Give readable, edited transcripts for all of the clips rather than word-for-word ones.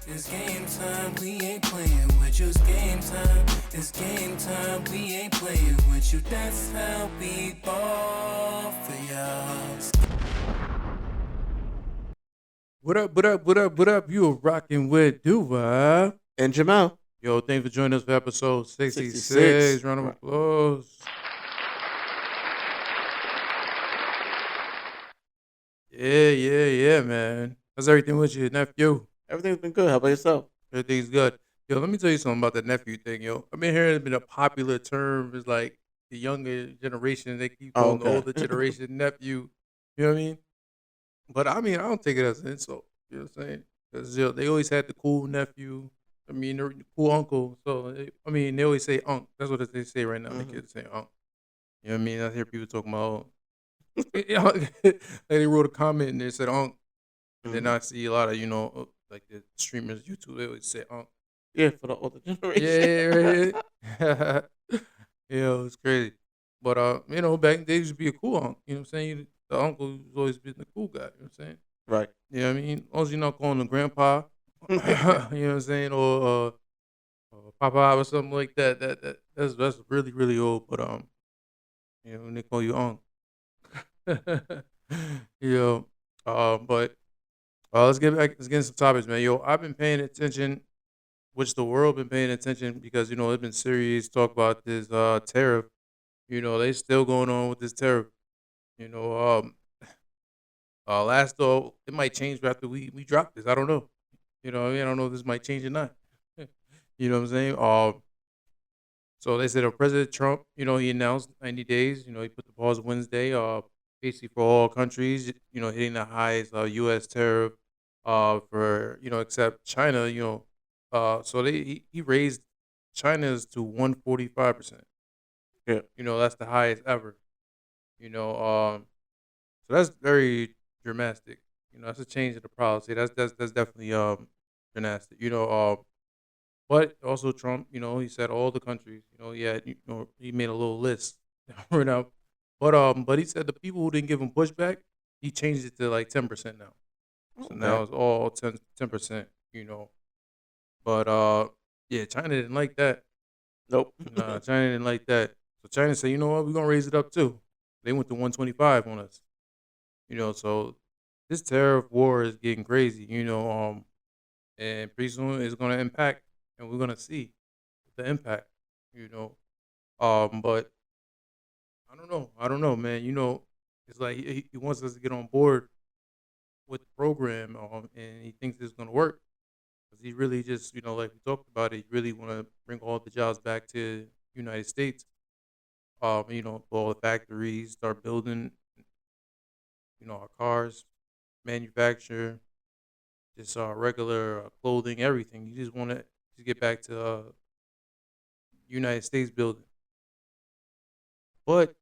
It's game time, we ain't playing with you. It's game time, it's game time, we ain't playing with you. That's how we ball for y'all. What up, what up, what up, what up? You are rocking with Duva. And Jamel. Yo, thanks for joining us for episode 66. 66. Round of Right. applause. Yeah, man. How's everything with you, nephew? Everything's been good. How about yourself? Everything's good. Yo, let me tell you something about that nephew thing, yo. I've been hearing it's been a popular term. It's like the younger generation, they keep Oh, calling the okay. older generation nephew. You know what I mean? But I mean, I don't take it as an insult. You know what I'm saying? Because they always had the cool nephew. I mean, the cool uncle. So, they always say unc. That's what they say right now. The Mhm. kids say unc. You know what I mean? I hear people talking about, like they wrote a comment and they said unc. And then Mhm. I see a lot of, like the streamers, YouTube, they always say unc. Yeah, for the older generation. Yeah, right. Yeah, it's crazy. But, back in the day, used to be a cool uncle. You know what I'm saying? The uncle was always been the cool guy. You know what I'm saying? Right. You know what I mean? As long as you're not calling him grandpa, you know what I'm saying? Or papa or something like that. That's really, really old. But, when they call you uncle. you but let's get into some topics, man. Yo, I've been paying attention, which the world been paying attention because, it's been serious talk about this tariff. They still going on with this tariff. You know, last though, it might change after we drop this. I don't know. I don't know if this might change or not. You know what I'm saying? So they said President Trump, he announced 90 days. He put the pause Wednesday, basically for all countries, hitting the highest U.S. tariff, for except China. So he raised China's to 145%. Yeah. That's the highest ever. So that's very dramatic. That's a change in the policy. That's definitely drastic. But also Trump, he said all the countries, he made a little list right now. But he said the people who didn't give him pushback, he changed it to like 10% now. So now Okay. it's all 10%, But yeah, China didn't like that. Nope. Nah, China didn't like that. So China said, you know what, we're gonna raise it up too. They went to 125 on us. So this tariff war is getting crazy, and pretty soon it's gonna impact, and we're gonna see the impact, you know. But I don't know, man. It's like he wants us to get on board with the program, and he thinks it's gonna work because he really just, like we talked about it, he really want to bring all the jobs back to United States. All the factories start building, our cars, manufacture, just regular clothing, everything. You just want to get back to United States building, but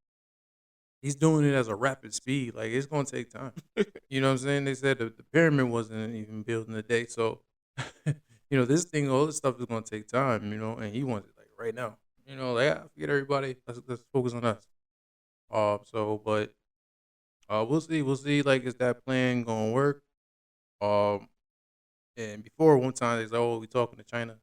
he's doing it as a rapid speed. Like it's gonna take time. You know what I'm saying? They said the pyramid wasn't even built in a day, so this thing, all this stuff is gonna take time. And he wants it like right now. Like forget everybody. Let's focus on us. But we'll see. We'll see. Like, is that plan gonna work? Um, and before one time they said, "Oh, we talking to China,"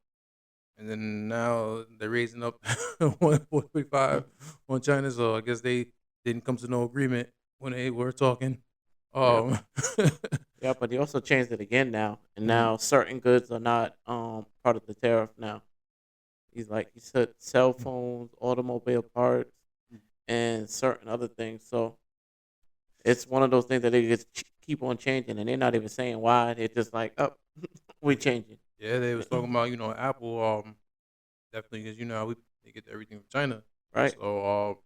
and then now they're raising up 145 on China. So I guess they didn't come to no agreement when they were talking. Yep. Um, Yeah, but he also changed it again now, and mhm. now certain goods are not part of the tariff now. He said cell phones, automobile parts, and certain other things. So it's one of those things that they just keep on changing, and they're not even saying why. They're just like, oh, we changing. Yeah, they was talking about Apple, definitely, because how they get everything from China. Right. So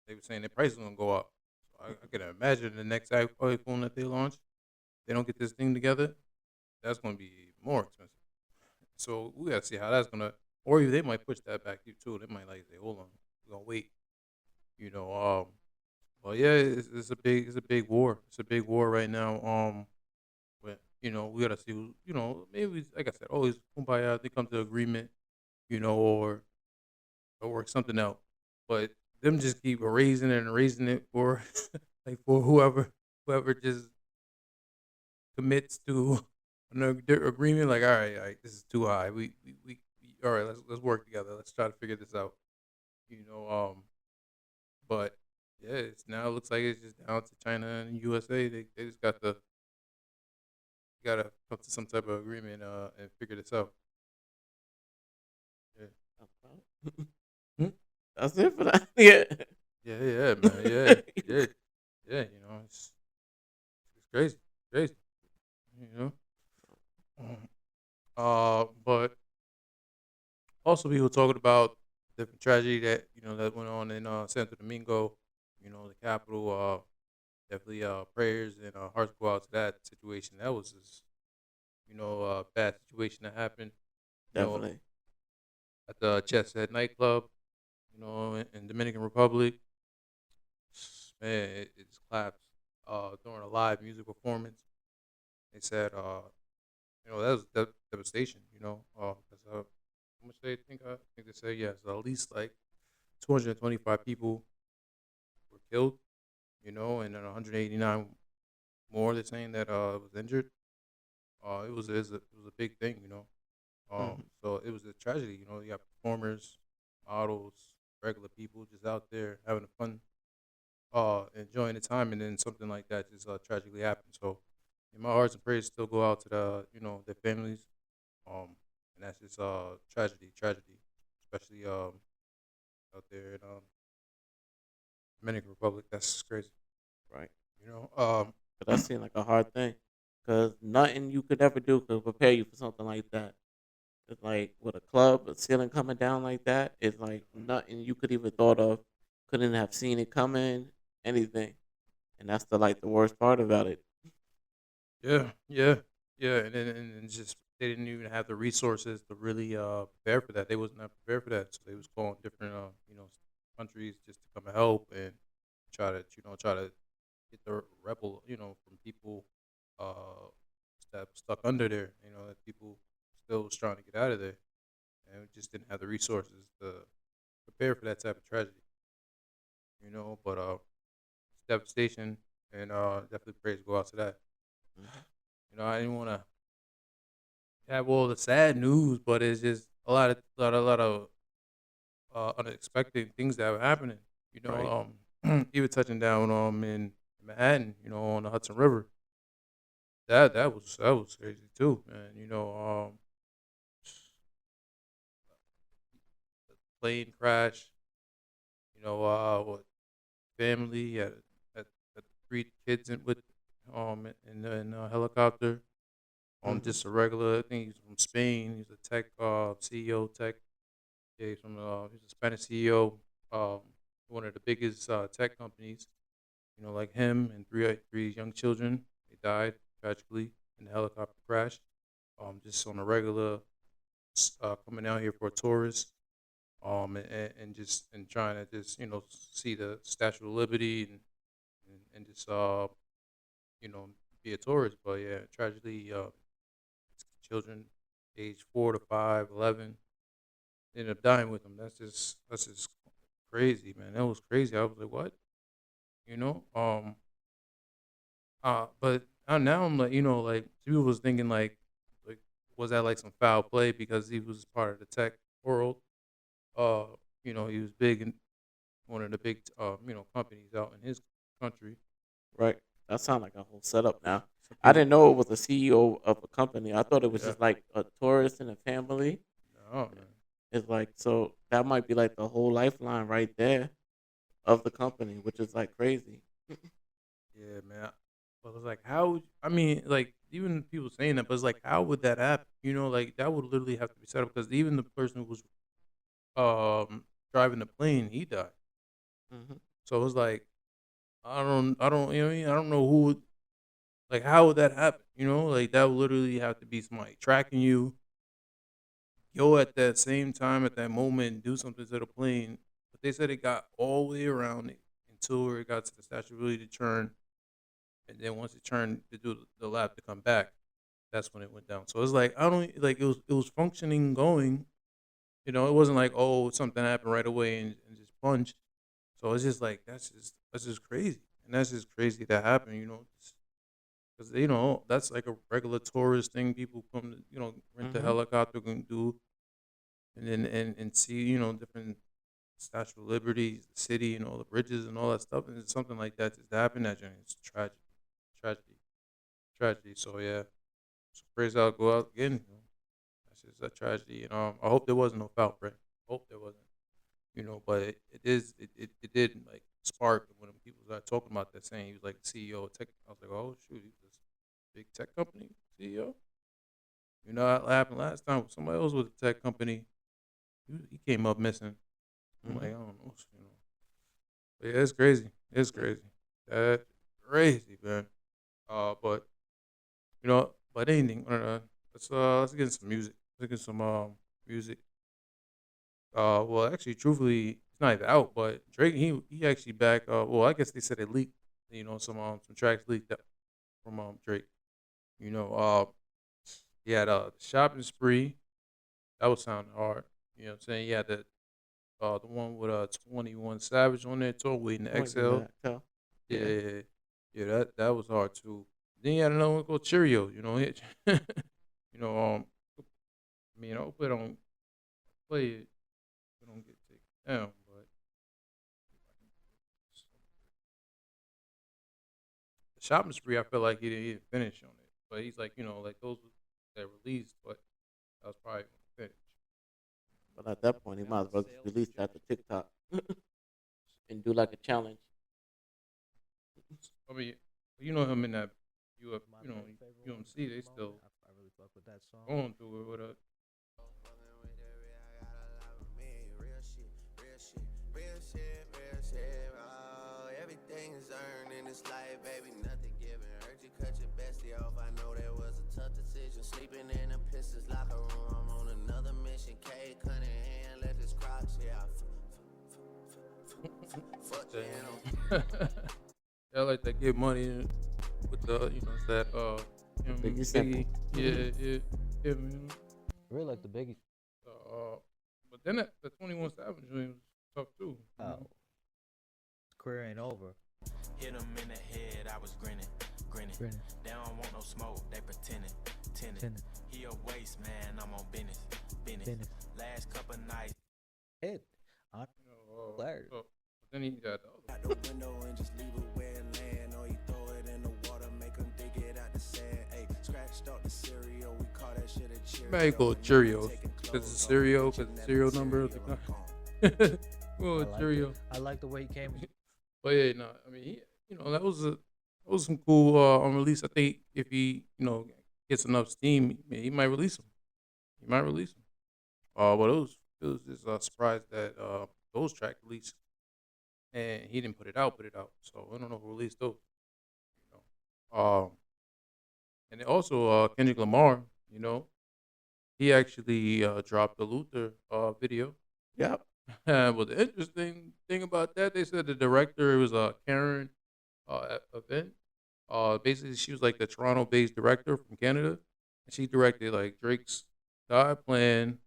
they were saying their price is gonna go up. So I can imagine the next iPhone that they launch, they don't get this thing together, that's gonna be more expensive. So we gotta see how that's gonna, or they might push that back too. They might like say, hold on, we're gonna wait. You know, but yeah, it's a big war. It's a big war right now. But we gotta see. Maybe like I said, always kumbaya. They come to agreement. Or work something out. But them just keep erasing it and erasing it for like for whoever just commits to agreement. Like, all right, this is too high. All right. Let's work together. Let's try to figure this out. You know, but yeah, it's now it looks like it's just down to China and USA. They just got to come to some type of agreement and figure this out. Yeah. Hmm? That's it for that. Yeah. Yeah, man. Yeah, yeah, yeah. It's crazy, crazy. You know. But also we were talking about different tragedy that that went on in Santo Domingo. The capital. Definitely prayers and hearts go out to that situation. That was just bad situation that happened. You know, Definitely. at the Chesshead nightclub. In Dominican Republic. Man, it just collapsed during a live music performance. They said, that was devastation. 'Cause, how much they think? I think they said yes, at least like 225 people were killed. And then 189 more. They're saying that was injured. It was a big thing. Hmm. So it was a tragedy. You got performers, models, regular people just out there having fun, enjoying the time, and then something like that just tragically happened. So, my hearts and prayers still go out to their families. And that's just tragedy, especially out there in Dominican Republic. That's crazy. Right. You know, But that seemed like a hard thing, because nothing you could ever do could prepare you for something like that. It's like with a club, a ceiling coming down like that. It's like nothing you could even thought of. Couldn't have seen it coming. Anything, and that's the worst part about it. yeah, yeah, yeah, and just they didn't even have the resources to really prepare for that. They wasn't not prepared for that, so they was calling different countries just to come and help and try to get the rebel from people that stuck under there. That people still was trying to get out of there, and we just didn't have the resources to prepare for that type of tragedy. But it's devastation, and definitely praise go out to that. Mhm. I didn't want to have all the sad news, but it's just a lot of unexpected things that were happening. Right. Even touching down in Manhattan, on the Hudson River. That was crazy too, man. Plane crash. What family had 3 kids with in a helicopter. Hmm. Just a regular. I think he's from Spain. He's a tech CEO tech. Yeah, he's a Spanish CEO. One of the biggest tech companies. Like him and three young children. They died tragically in the helicopter crash. Just on a regular, coming out here for a tourist. And just and trying to just see the Statue of Liberty and just you know be a tourist. But yeah, tragically, children age 4 to 5, 11 ended up dying with them. That's just crazy, man. That was crazy. I was like, what? You know? But now I'm like, like people was thinking like was that like some foul play because he was part of the tech world? Uh, he was big in one of the big companies out in his country. Right. That sounds like a whole setup now. Some I people, didn't know it was a CEO of a company. I thought it was yeah, just like a tourist and a family. no man, It's like, so that might be like the whole lifeline right there of the company, which is like crazy. yeah, man. But it's like I mean, like even people saying that, but it's like how would that happen? Like that would literally have to be set up because even the person who was driving the plane, he died. Hmm. So it's like I don't, you know what I mean? I don't know who would, like, how would that happen? Like that would literally have to be somebody tracking you, go at that same time at that moment and do something to the plane. But they said it got all the way around it until it got to the Statue of Liberty to turn, and then once it turned to do the lap to come back, that's when it went down. So it's like I don't like it was functioning going. It wasn't like oh something happened right away and just plunged. So it's just like that's just crazy, and that's just crazy that happened. because that's like a regular tourist thing. People come to rent a Mm-hmm. helicopter and do, and then and see different Statue of Liberty, the city, and all the bridges and all that stuff. And it's something like that just happened. That journey, it's tragedy, tragedy, tragedy. So yeah, so praise out, go out again. That's just a tragedy. And I hope there wasn't no foul play. Hope there wasn't. But it did like spark when people started talking about that, saying he was like the CEO of tech. I was like, oh shoot, he's this big tech company CEO. What happened last time with somebody else with a tech company. He came up missing. I'm like, I Mm-hmm. don't know. But yeah, it's crazy. It's crazy. That's crazy, man. But but anything. Let's get some music. Let's get some music. Well, actually, truthfully, it's not even out. But Drake, he actually back. Well, I guess they said it leaked. Some tracks leaked up from Drake. You know, he had shopping spree. That was sounding hard. You know what I'm saying? He had the one with 21 Savage on there, tour waiting to Wait a exhale. minute. Tell. Yeah, Yeah. yeah, yeah. Yeah, that was hard too. Then you had another one called Cheerio. Hopefully I don't play it. We don't get taken down, but the shopping spree, I feel like he didn't finish on it. But he's like, like those that released, but that was probably gonna finish. But at that point, he might as well just release that to TikTok and do like a challenge. I mean, him in that UMC, they still going through it with a. Everything is earned in this life, baby, nothing given. Heard you cut your bestie off, I know that was a tough decision. Sleeping in a Pistons locker room, I'm on another mission. K Cunningham, let this Crocs, yeah. Fuck you. Yeah, I like that get money with the, it's that, Biggie sample. yeah, I really like the Biggie. but then the 21 Savage joint was tough too. Oh, his career ain't over. Hit him in the head, I was grinning. Grinning. They don't want no smoke, they pretending. Tenant. He a waste man, I'm on business. Business. Last couple nights. Hit. Hilarious. But then he got the other. Out the window and just leave it where it land. Or you throw it in the water, make them dig it out the sand. Ay, scratched out the cereal, we call that shit a Cheerio. Maybe call it Cheerios. Because it's cereal, because the serial number. Well, I like Cheerio. I like the way he came. But yeah, no, I mean, that was some cool on release. I think if he, gets enough steam, he might release them. He might release them. But it was just a surprise that those track released, and he didn't put it out. So I don't know who released those. You and then also Kendrick Lamar. He actually dropped the Luther video. Yep. But the interesting thing about that, they said the director, it was Karen event. Basically, she was like the Toronto-based director from Canada, and she directed like Drake's God Plan,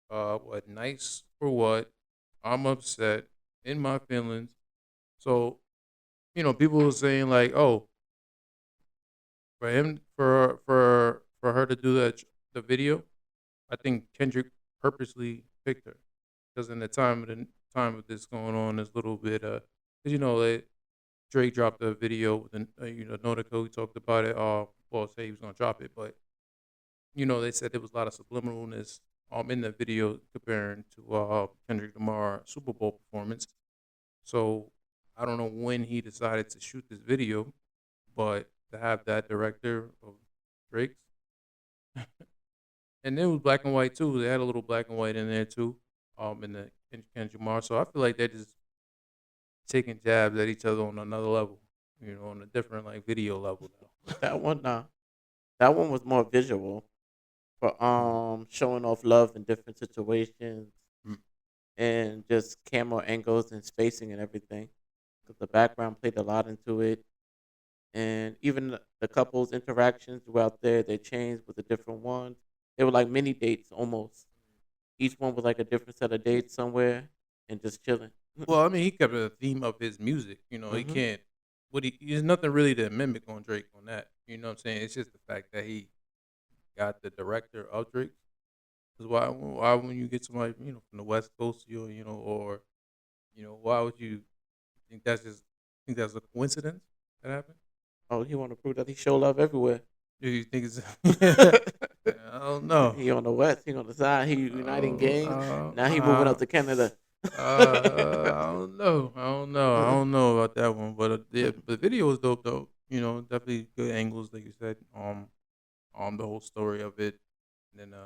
what Nice for What, I'm Upset, In My Feelings. So, people were saying like, oh, for her to do the video, I think Kendrick purposely picked her because in the time of this going on, there's a little bit like, Drake dropped a video with Nordico. We talked about it. Well, say he was gonna drop it, but they said there was a lot of subliminalness in the video comparing to Kendrick Lamar Super Bowl performance. So I don't know when he decided to shoot this video, but to have that director of Drake's, and it was black and white too. They had a little black and white in there too, in the Kendrick Lamar. So I feel like they're just taking jabs at each other on another level, on a different like video level now. That one, that one was more visual for showing off love in different situations Mm. and just camera angles and spacing and everything. Because the background played a lot into it, and even the couples' interactions throughout there, they changed with the different ones. They were like mini dates almost. Each one was like a different set of dates somewhere and just chilling. Well, I mean, he kept the theme of his music. He Mhm. can't. There's nothing really to mimic on Drake on that. You know what I'm saying? It's just the fact that he got the director of Drake. Because why when you get somebody from the West Coast, or why would you think that's a coincidence that happened? Oh, he want to prove that he show love everywhere. Do you think it's? I don't know. He on the west, he on the side. He uniting gangs. Now he moving up uh, to Canada. I don't know. I don't know. I don't know about that one, but the video was dope though. Definitely good angles, like you said. The whole story of it, and then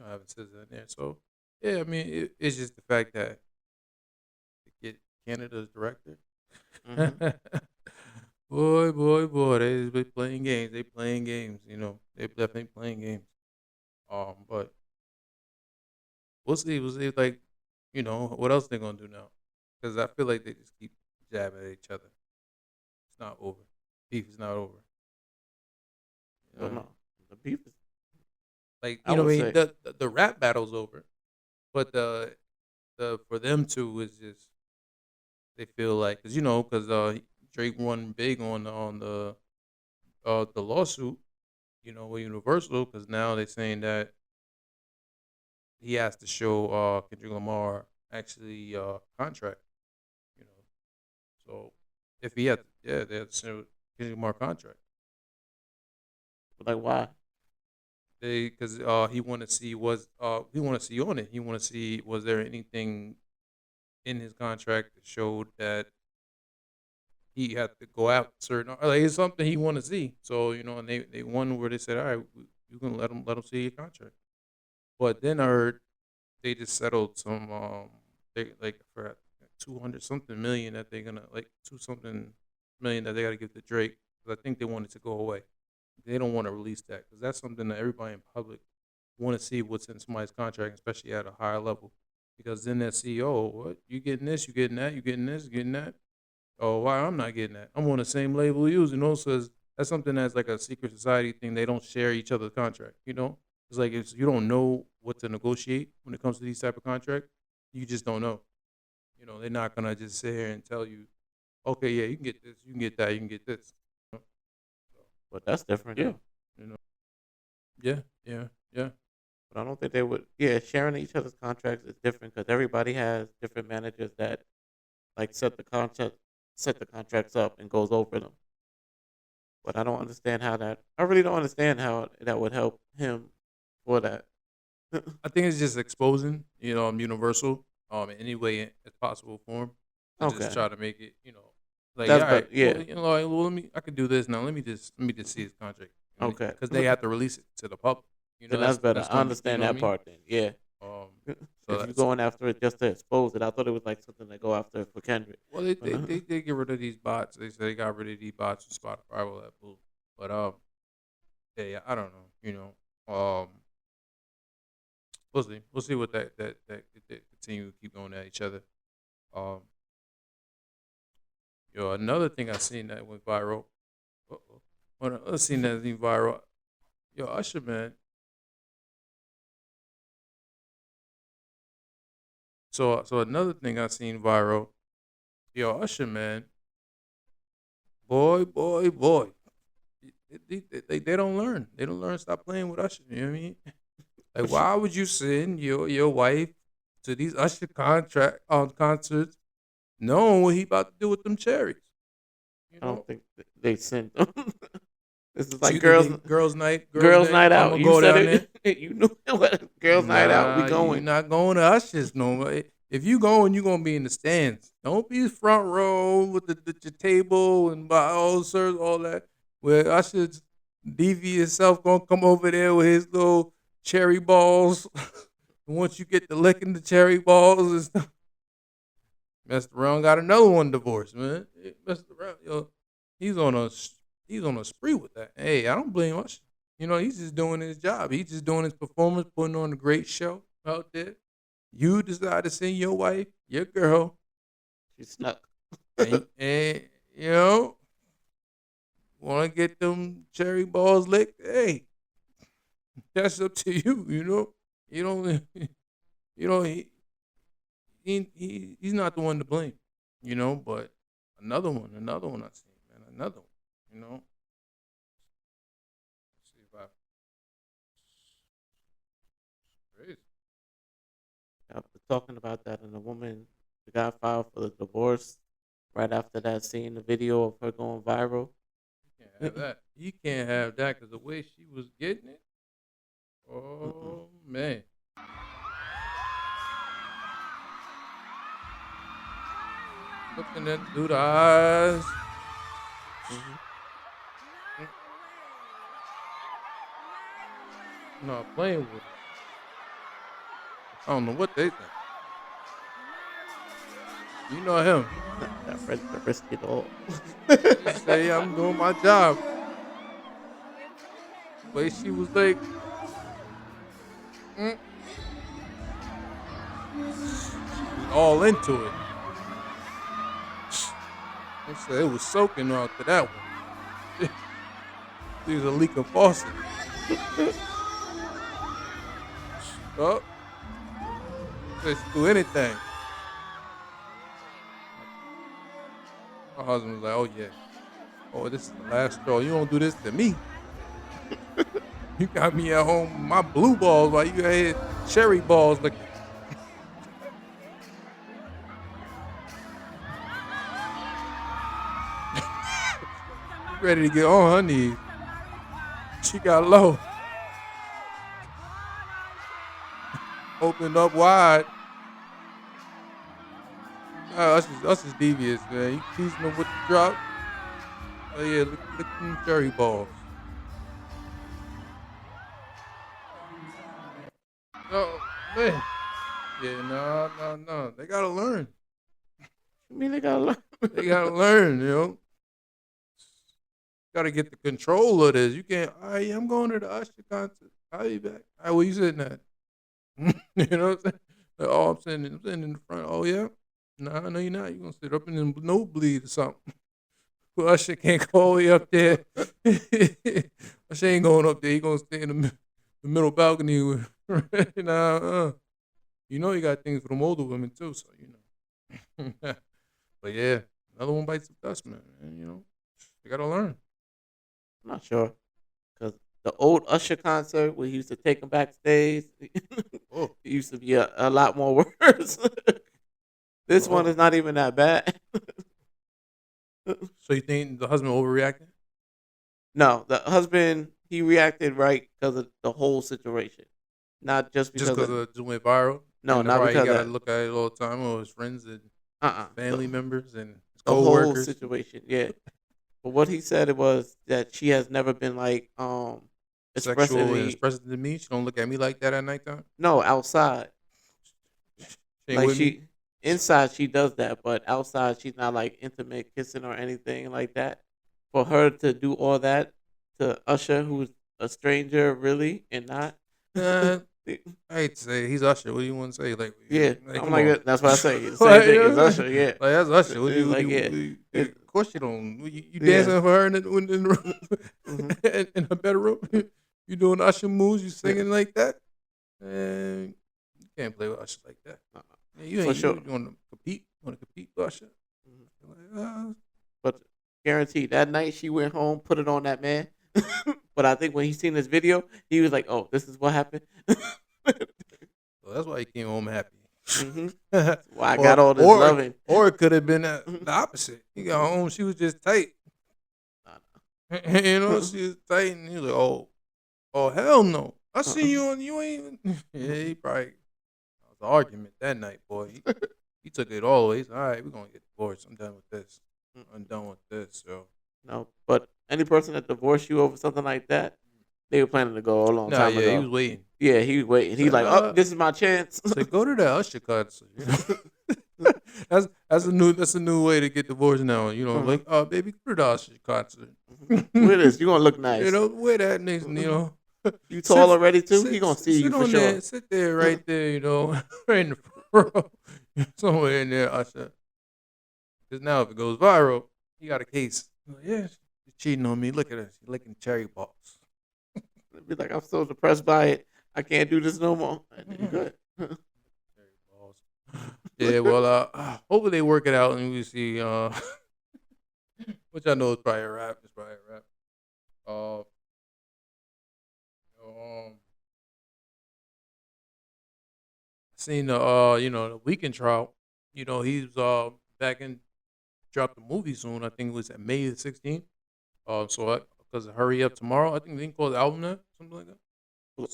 having SZA in there. So yeah, I mean, it's just the fact that to get Canada's director. Mhm. Boy, they been playing games. They playing games. They definitely playing games. But we'll see. We'll see. Like, what else they gonna do now? Because I feel like they just keep jabbing at each other. It's not over. Beef is not over. But no, the beef is. Like I you know, would what I mean, say- the rap battle's over, but the for them two is just they feel like because Drake won big on the lawsuit, with Universal, because now they're saying that he has to show Kendrick Lamar actually contract, you know. So if he had, yeah, they have to show Kendrick Lamar contract. Like why? Because he want to see on it. He want to see was there anything in his contract that showed that he had to go out certain like it's something he want to see. So and they won where they said, all right, you can let him see your contract. But then I heard they just settled some they like for 200 something million that they're gonna like 2 something million that they got to give to Drake. 'Cause I think they want it to go away. They don't want to release that because that's something that everybody in public want to see what's in somebody's contract, especially at a higher level. Because then that CEO, what you getting this, you getting that, you getting this, you getting that. Oh, why I'm not getting that? I'm on the same label you, so that's something that's like a secret society thing. They don't share each other's contract. It's like if you don't know what to negotiate when it comes to these type of contracts, you just don't know. They're not gonna just sit here and tell you, okay, yeah, you can get this, you can get that, you can get this. But that's different. Yeah. Though. Yeah, yeah, yeah. But I don't think they would. Yeah, sharing each other's contracts is different because everybody has different managers that like set the contracts up and goes over them. But I don't understand how that. I really don't understand how that would help him for that. I think it's just exposing, Universal, in any way as possible for him. To Okay. just try to make it, like That's all right, yeah. well, I can do this now. Let me just see his contract. Okay. Because they have to release it to the public. Then that's better. That's I gonna be- understand you know that what part then. Yeah. I mean? If So you're that's, going after it just to expose it, I thought it was like something to go after for Kendrick. well, they get rid of these bots. They say they got rid of these bots on Spotify, all that bull. But yeah, I don't know. We'll see. We'll see what that continue to keep going at each other. Um, another thing I seen that went viral. Uh-oh. Another scene that went viral. Yo, Usher, man. So another thing I seen viral. Yo, Usher, man. Boy. They don't learn. They don't learn. Stop playing with Usher. You know what I mean? Like, why would you send your wife to these Usher concerts, knowing what he about to do with them cherries? I don't think they sent them. This is So like you girls think girls night, night I'm out. gonna You go said down there. it. You knew what girls night out. We Nah, going. You're not going to Usher's no more. If you going, you gonna be in the stands. Don't be front row with the table and by all serves all that. Where Usher's devious self gonna come over there with his little cherry balls. And once you get to licking the cherry balls and stuff, messed around, got another one divorced, man. Messed around, he's on a spree with that. Hey, I don't blame Usher. He's just doing his job. He's just doing his performance, putting on a great show out there. You decide to send your wife, your girl, She snuck. and want to get them cherry balls licked. Hey, that's up to you. You don't. He's not the one to blame. But another one I seen, man. Another one. talking about that, and the guy filed for the divorce right after that, seeing the video of her going viral. You can't have that. You can't have that because the way she was getting it. Oh man. Looking at through the eyes. Mhm. Not playing with it. I don't know what they think. You know him. That ready to risk it all. Just say I'm doing my job. Way she was like, she was all into it. They said it was soaking her after that one. She was a leaking faucet. Oh, just do anything. My husband was like, "Oh yeah, oh this is the last straw. You don't do this to me. You got me at home with my blue balls while you had cherry balls looking." Ready to get on her knees. She got low. Opened up wide. Us is devious, man. You teasing them with the drop. Oh yeah, look at them cherry balls. Oh man. Yeah, no. They gotta learn. I mean, they gotta learn. They gotta learn, you know. Gotta get the control of this. You can't, all right, I'm going to the Usher concert. I'll be back. All right, where you sitting at? You know what I'm saying? Like, oh, I'm sitting in the front. Oh, yeah? Nah, no, you're not. You're going to sit up in the nosebleed or something. Well, Usher can't go all the way up there. Usher ain't going up there. He going to stay in the middle balcony. With, nah, You know you got things for them older women, too, so, you know. But, yeah, another one bites the dust, man. You know, you got to learn. I'm not sure. Because the old Usher concert where he used to take them backstage, Oh. it used to be a lot more worse. This one is not even that bad. So you think the husband overreacted? No, the husband, he reacted right because of the whole situation. Not just because Just because of, it just went viral? No, And not that's why because he got to of look at it all the time with his friends and family the, members and his the whole co-workers. situation. Yeah. But what he said it was that she has never been like expressing Sexual and any, expressing to me. She don't look at me like that at nighttime. no, outside. She ain't Like with me. inside she does that, but outside she's not like intimate kissing or anything like that. For her to do all that to Usher, who's a stranger, really, and not, I hate to say it, he's Usher. What do you want to say? Like, yeah, I'm come like on. that's what I say. The same Like, thing as Usher, yeah. Like that's Usher. What do It's you, like, what do you, yeah. what do you- It- of course you don't. You Yeah. dancing for her in the room, Mhm. in her bedroom. You doing Usher moves. You singing like that. And you can't play with Usher like that. Yeah, you For ain't. sure. You want to compete? Want to compete with Usher? Mhm. Like, But guaranteed, that night she went home, put it on that man. But I think when he seen this video, he was like, "Oh, this is what happened." so that's why he came home happy. Hmm. Why I got all this or, loving. Or it could have been the opposite. He got home, she was just tight. You know, she was tight, and he was like, "Oh, hell no! I seen you on. You ain't." Yeah, he probably. That was an argument that night, boy. He took it all the way. He said, "All right, we're gonna get divorced. I'm done with this. I'm done with this." So. No, but any person that divorced you over something like that, they were planning to go a long Nah, time yeah, ago. he was waiting. Yeah, he was waiting. He's Say, like, "Oh, this is my chance." So go to the Usher concert. You know? that's a new way to get divorced now. You know, like, oh baby, go to the Usher concert. Wear this. You gonna look nice. You know, wear that next. You know, You tall already too. He gonna see you sit for on sure. there, sit there, right there. You know, right in the front, somewhere in there, Usher. Because now if it goes viral, you got a case. Yeah, she's cheating on me. Look at her. She's licking cherry balls. Be like, I'm so depressed by it. I can't do this no more. You good? Cherry balls. Yeah, well, hopefully they work it out and we see. Which I know is probably a rap. It's probably a rap. seen the the Weekend trial. He's back in dropped the movie soon. I think it was at May the 16th. So because of Hurry Up Tomorrow, I think they call the album that something like that.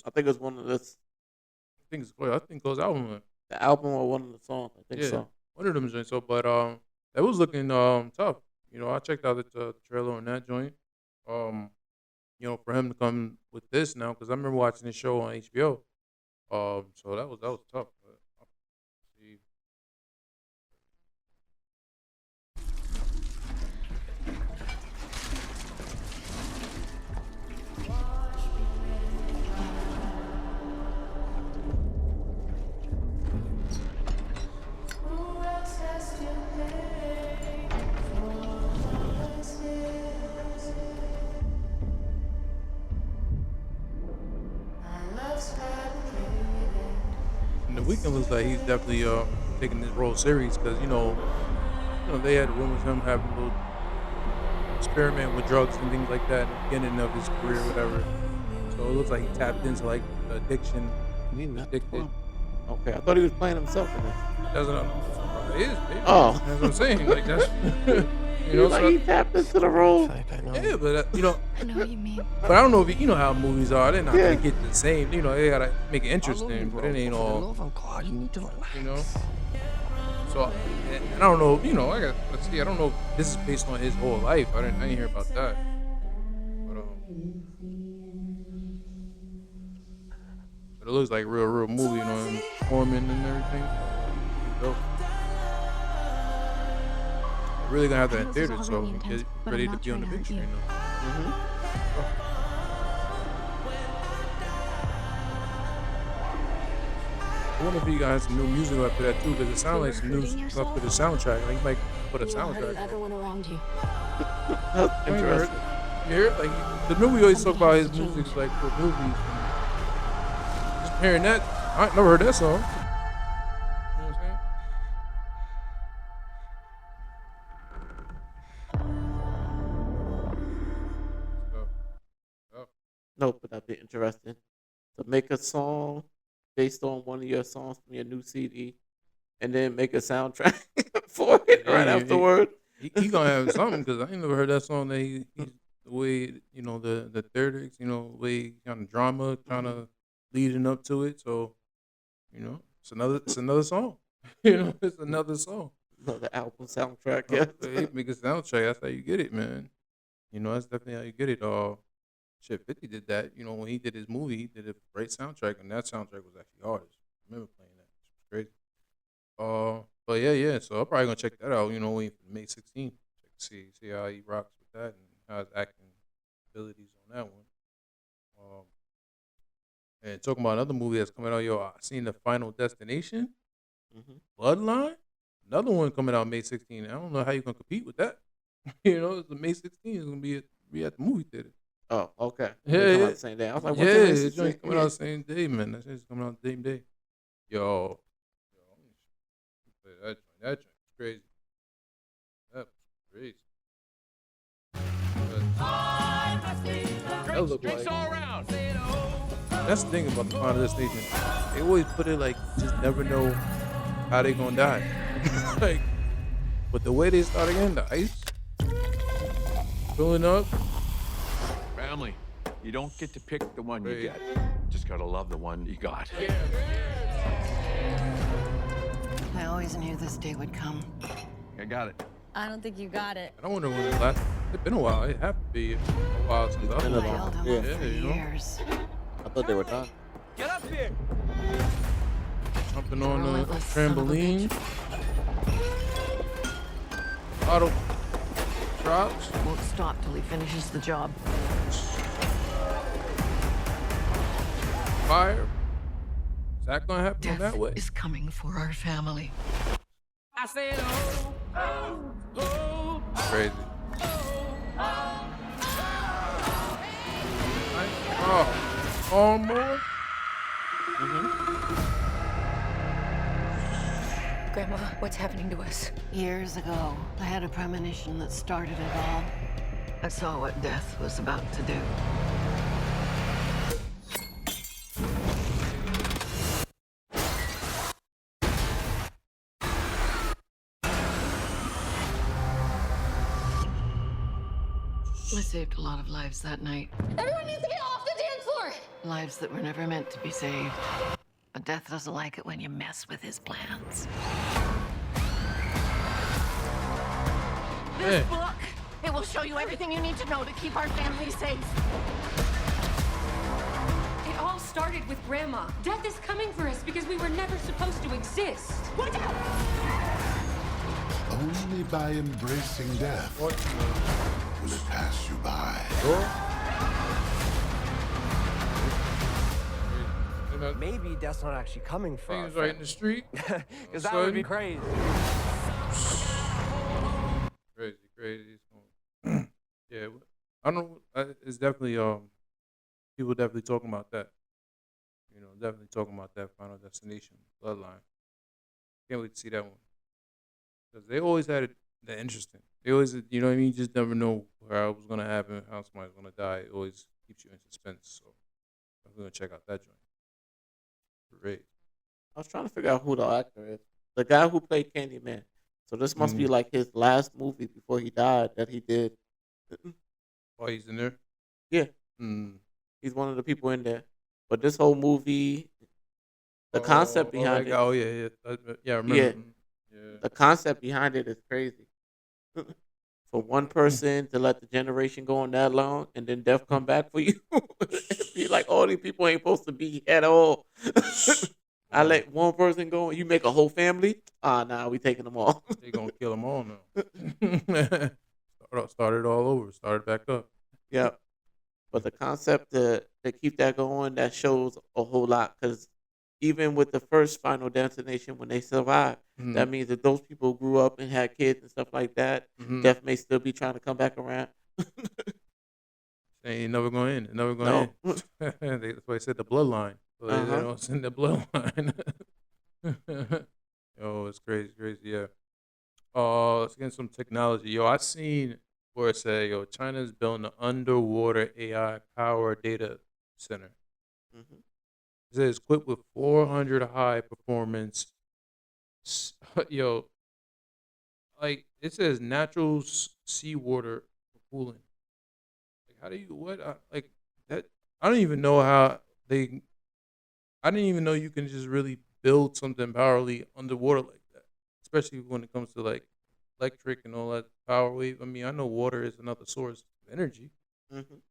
I think it's one of I think it calls the album that. the album or one of the songs. I think Yeah, so. one of them joints. So, but that was looking tough. I checked out the trailer on that joint. For him to come with this now, because I remember watching this show on HBO. So that was tough. But, see. And the Weeknd looks like he's definitely taking this role serious because they had rumors of him having a little experiment with drugs and things like that at the beginning of his career, whatever. So it looks like he tapped into like addiction, addicted. Okay, I thought he was playing himself in this. That's what it is, baby. Oh. That's what I'm saying. Like that's Like he tapped into the role. yeah, but I know what you mean. but I don't know if you know how movies are. They're not Yeah. gonna get the same. They gotta make it interesting, but it ain't all. So and I don't know. Let's see. I don't know if this is based on his whole life. I didn't hear about that. But it looks like a real movie. Him performing and everything. Dope. Really gonna have that in theaters, so we get ready to be on the big screen now. I wonder if he got some new music after that too, because it sounds like some new stuff to the soundtrack. Like he might put a soundtrack. Everyone around you. That's You heard- interesting. You hear it? Like the movie always talk about his music like for movies. Just hearing that, I ain't never heard that song. You know what I'm saying? So, No, but that'd be interesting. To make a song based on one of your songs from your new CD, and then make a soundtrack for it right Yeah, afterward. he gonna have something because I ain't never heard that song that he's the way the lyrics, the way kind of drama kind of leading up to it. So it's another song. It's another song. No, the album soundtrack. Yeah. Hey, make a soundtrack. That's how you get it, man. That's definitely how you get it. Shit, 50 did that. When he did his movie, he did a great soundtrack, and that soundtrack was actually hardest. I remember playing that. It was crazy. But yeah. So I'm probably gonna check that out. Waiting for May 16th. See how he rocks with that and how his acting abilities on that one. And talking about another movie that's coming out, I seen The Final Destination, Bloodline. Another one coming out May 16th. I don't know how you're gonna compete with that. It's the May 16th. It's gonna be at the movie theater. Oh, okay. Yeah, They come yeah. out the same day. I was like, Yeah, what's the it's next joint's thing? coming out the same day, man. That shit's coming out the same day. Yo, that joint's crazy. That was crazy. That look like. That's the thing about the Final Destination. They always put it like you just never know how they gonna die. But the way they start again, the ice filling up. Family. You don't get to pick the one you Right. get. Just gotta love the one you got. I always knew this day would come. I got it. I don't think you got it. I don't wonder when it last. It's been a while. It have to be a while since I been a was I long held him Yeah. up for Yeah, years. I thought they were done. jumping on the Relentless son of a trampoline. Auto drops. Won't stop till he finishes the job. Fire. Is that gonna happen on Death that way? is coming for our family. Crazy. Oh, more. Grandma, what's happening to us? Years ago, I had a premonition that started it all. I saw what death was about to do. I saved a lot of lives that night. Everyone needs to get off the dance floor! Lives that were never meant to be saved. But Death doesn't like it when you mess with his plans. This Hey. book, it will show you everything you need to know to keep our family safe. It all started with Grandma. Death is coming for us because we were never supposed to exist. Watch out! Only by embracing death What in will it pass you by. the door? And that Maybe Death's not actually coming for thing our is right in the street. because that would be crazy. Crazy. Yeah, I don't know. It's definitely people definitely talking about that. You know, definitely talking about that Final Destination Bloodline. Can't wait to see that one because they always had it that interesting. They always, you know what I mean. You just never know how it was gonna happen, how somebody's gonna die. It always keeps you in suspense. So I'm gonna check out that joint. Great. I was trying to figure out who the actor is. The guy who played Candyman. So this must be like his last movie before he died that he did. Oh, he's in there. Yeah, Mm. he's one of the people in there. But this whole movie, the concept behind it, Oh yeah. Yeah. I remember. Yeah. Yeah. the concept behind it is crazy. For one person to let the generation go on that long and then death come back for you, be like all these people ain't supposed to be at all. I let one person go and you make a whole family. Nah, we taking them all. They gonna kill them all now. Start it all over. Start it back up. Yeah. But the concept to keep that going, that shows a whole lot. Because even with the first Final Destination, when they survived, that means that those people grew up and had kids and stuff like that. Mhm. Death may still be trying to come back around. They ain't never going in. Never going No. in. That's why I said the bloodline. So they Uh-huh. know it's in the bloodline. Yo, it's crazy. Yeah. Let's get some technology. Yo, I seen where it said, yo, China's building an underwater AI power data center. Mhm. It says equipped with 400 high performance. Yo, like it says natural seawater for cooling. Like, how do you like that? I don't even know how they. I didn't even know you can just really build something powerfully underwater like that, especially when it comes to like electric and all that power wave. I mean, I know water is another source of energy. Mhm.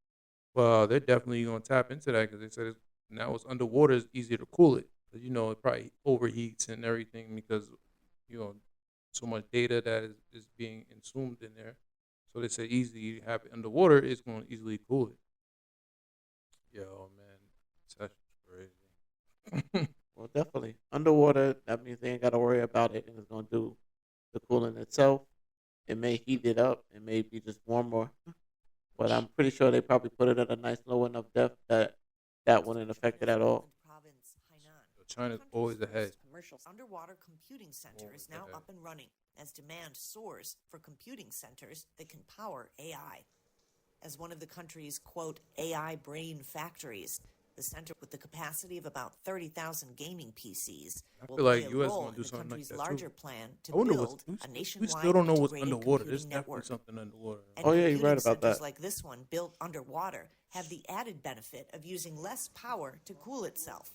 Well, they're definitely gonna tap into that because they said now it's underwater is easier to cool it. 'Cause, you know, it probably overheats and everything because you know so much data that is being consumed in there. So they say easy have it underwater is going to easily cool it. Yo, man, that's crazy. Well, definitely. Underwater, that means they ain't got to worry about it and it's going to do the cooling itself. It may heat it up. It may be just warmer. But I'm pretty sure they probably put it at a nice low enough depth that that wouldn't affect it at all. Province, Hainan. China's always ahead. Commercial underwater computing center Always is now ahead. up and running as demand soars for computing centers that can power AI. As one of the country's, quote, AI brain factories, the center with the capacity of about 30,000 gaming PCs I will feel like play a US role gonna do in the something like country's that, too. larger plan to I wonder build a we nationwide still don't know what's integrated underwater. There's computing definitely network. something underwater. And Oh, yeah, you're computing right about centers that. like this one, built underwater, have the added benefit of using less power to cool itself.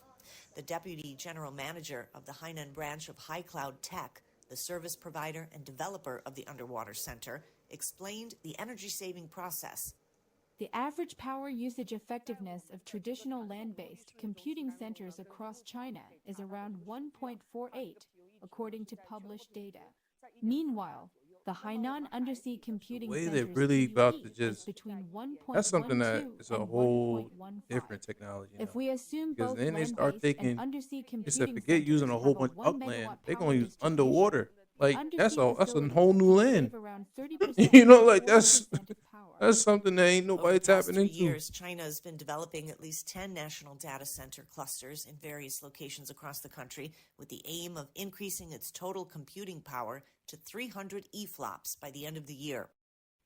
The deputy general manager of the Hainan branch of High Cloud Tech, the service provider and developer of the underwater center, explained the energy-saving process. The average power usage effectiveness of traditional land-based computing centers across China is around 1.48, according to published data. Meanwhile, the Hainan Undersea Computing way Center's they're really about to PUE is just between 1.12 that's something that is a and whole 1.15. different technology now. If we assume Because both then they start land-based thinking and undersea it's computing to forget using a centers whole have bunch of 1 upland. megawatt They're power gonna use distribution, underwater. Like undersea that's a facilities whole new can land. save around 30% You know, to like that's 40% of power. that's something that ain't Over nobody the past tapping 3 into. years, China has been developing at least 10 national data center clusters in various locations across the country with the aim of increasing its total computing power to 300 EFLOPS by the end of the year.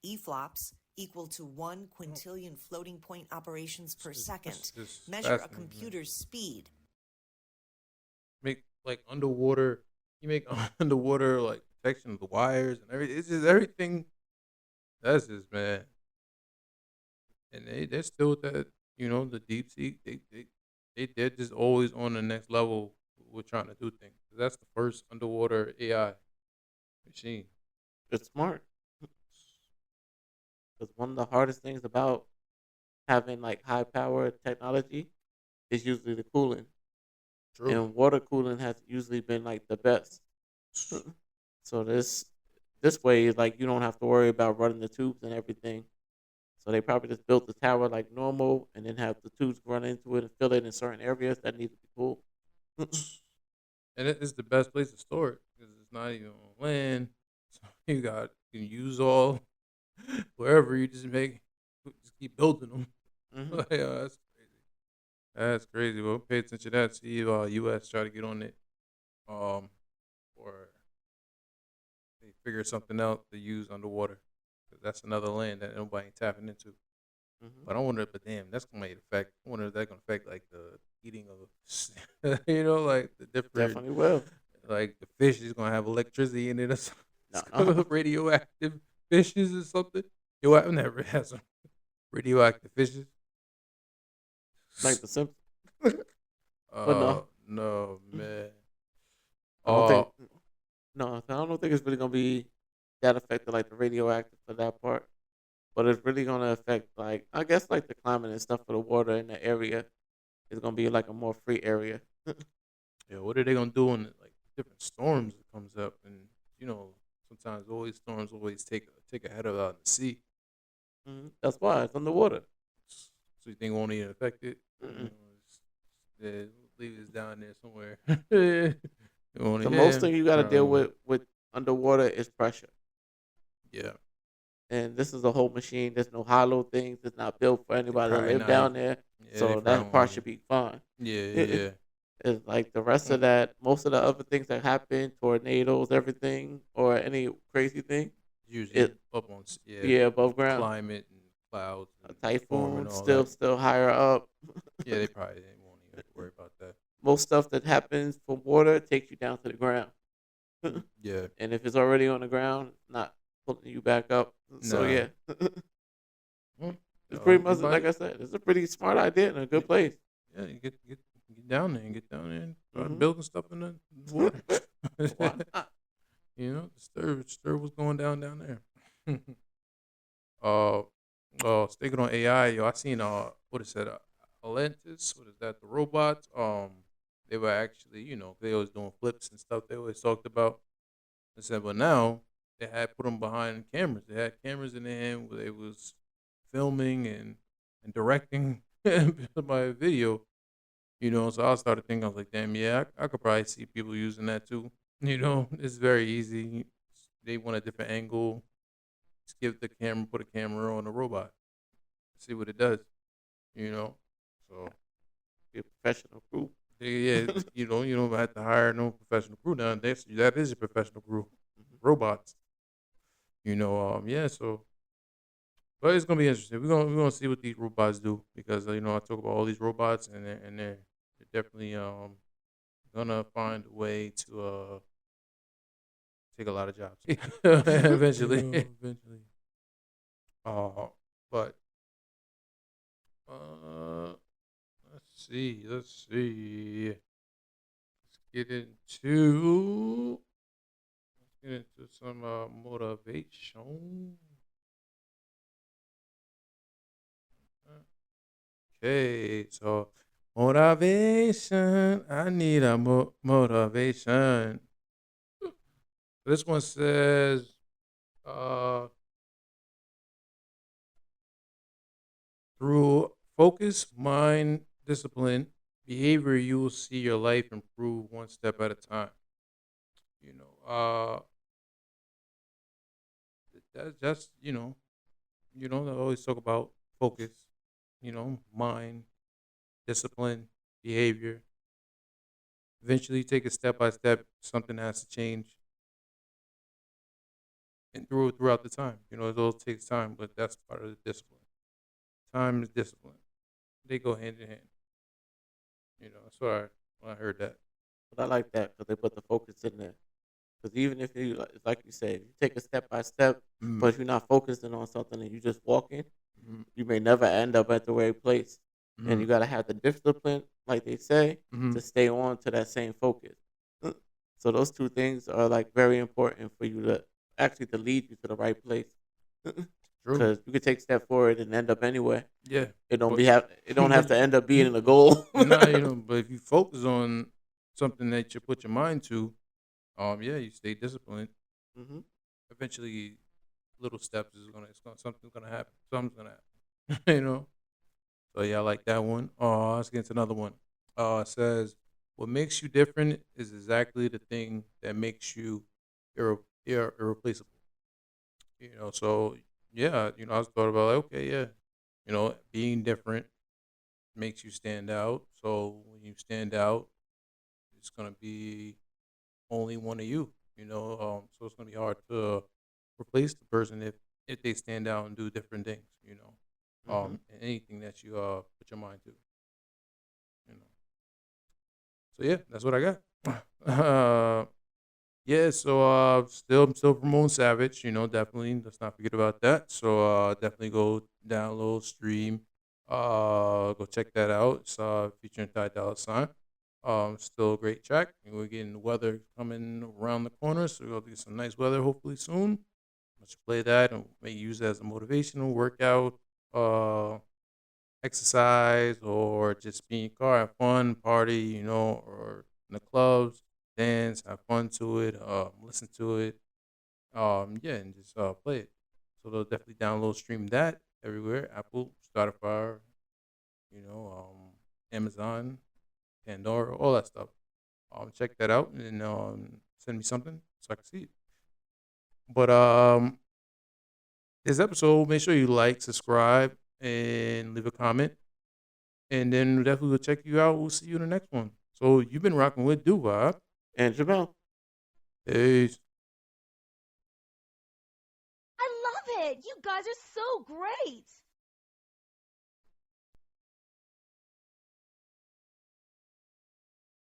EFLOPS equal to 1 quintillion floating point operations per second, It's measure a fascinating, man. computer's speed. Make like underwater. You make underwater like protection of the wires and everything. It's just everything. That's just man. and they're still with that. The deep sea. They're just always on the next level. With trying to do things. That's the first underwater AI machine. It's smart. Because one of the hardest things about having like high power technology is usually the cooling. True. And water cooling has usually been like the best. So this way is like you don't have to worry about running the tubes and everything. So they probably just built the tower like normal and then have the tubes run into it and fill it in certain areas that need to be cool. And it's the best place to store it because it's not even on land. So you can use all wherever you just keep building them. Mhm. That's crazy. That's crazy. Well, pay attention to that. See if U.S. try to get on it, or they figure something out to use underwater. 'Cause that's another land that nobody ain't tapping into. Mhm. But I wonder, but damn, that's gonna affect. I wonder if that's gonna affect like the eating of, like the different. Definitely will. Like the fish is gonna have electricity in it or something. No. Radioactive fishes or something. Yo, I've never had some radioactive fishes. Like the Simpsons. Oh no, man. I don't think. No, I don't think it's really gonna be that affected like the radioactive for that part. But it's really gonna affect like I guess like the climate and stuff for the water in the area. It's gonna be like a more free area. Yeah, what are they gonna do when like different storms that comes up and sometimes always storms always take a header out in the sea. That's why it's underwater. So you think it won't even affect it? Mm-mm. Yeah, leave it down there somewhere. The most thing you got to deal with underwater is pressure. Yeah. And this is a whole machine. There's no hollow things. It's not built for anybody to probably live not down even- there. Yeah, So they that probably part won't should be fine. Yeah. It's like the rest of that, most of the other things that happen, tornadoes, everything, or any crazy thing, Usually up on above ground. climate and clouds, A and storm typhoon, and all still that. still higher up. Yeah, they probably won't even have to worry about that. Most stuff that happens from water takes you down to the ground. Yeah. And if it's already on the ground, not pulling you back up. So Nah. yeah. Well, It's pretty much everybody- like I said, it's a pretty smart idea and a good place. Yeah, you get down there and start Mhm. building stuff in the water. Why not? Disturb what's going down there. Sticking on AI, yo, I seen what is that? Atlantis, what is that? The robots. They were actually, they was doing flips and stuff. They always talked about. I said, but now they had put them behind cameras. They had cameras in their hand where they was filming and directing my video. So I started thinking, I was like, damn, yeah, I could probably see people using that too. It's very easy. They want a different angle. Just put a camera on the robot, see what it does. So Be a professional crew. yeah, you don't have to hire no professional crew nowadays. That is a professional crew, robots. Yeah. So, but it's gonna be interesting. We're gonna see what these robots do because I talk about all these robots and they're definitely gonna find a way to take a lot of jobs eventually. Eventually. But let's see. Let's get into some motivation. Okay, so motivation. I need a motivation. This one says, through focus, mind, discipline, behavior, you will see your life improve one step at a time. That's just I always talk about focus, mind, discipline, behavior. Eventually, take it step by step. Something has to change, and throughout the time, it all takes time, but that's part of the discipline. Time is discipline. They go hand in hand. That's why when I heard that. But I like that because they put the focus in there. Because even if you, like you say, you take it step by step, but if you're not focusing on something and you just walking, you may never end up at the right place. And you Mhm. gotta have the discipline, like they say, Mhm. to stay on to that same focus. So those two things are like very important for you to actually to lead you to the right place. True. Because you could take a step forward and end up anywhere. Yeah. It don't But it don't have but to end up being a goal. nah, but if you focus on something that you put your mind to, yeah, you stay disciplined. Hmm. Eventually, little steps something's gonna happen. Something's gonna happen. So yeah, I like that one. Let's get into another one. It says, "What makes you different is exactly the thing that makes you irreplaceable." So yeah, I was thought about like, okay, yeah, being different makes you stand out. So when you stand out, it's gonna be only one of you. So it's gonna be hard to replace the person if they stand out and do different things. And anything that you put your mind to. You know. So yeah, that's what I got. Yeah, so I'm still promoting Savage, definitely. Let's not forget about that. So definitely go download, stream, go check that out. It's featuring Ty Dolla $ign. Still a great track. And we're getting the weather coming around the corner, so we'll get some nice weather hopefully soon. Let's play that and maybe use it as a motivational workout, exercise, or just be in your car, have fun, party, or in the clubs, dance, have fun to it, listen to it, yeah, and just play it. So they'll definitely download, stream that everywhere: Apple, Spotify, Amazon, Pandora, all that stuff. Check that out and send me something so I can see it. But this episode, make sure you like, subscribe, and leave a comment. And then definitely we'll check you out. We'll see you in the next one. So you've been rocking with Duva and Jamel. Peace. I love it. You guys are so great.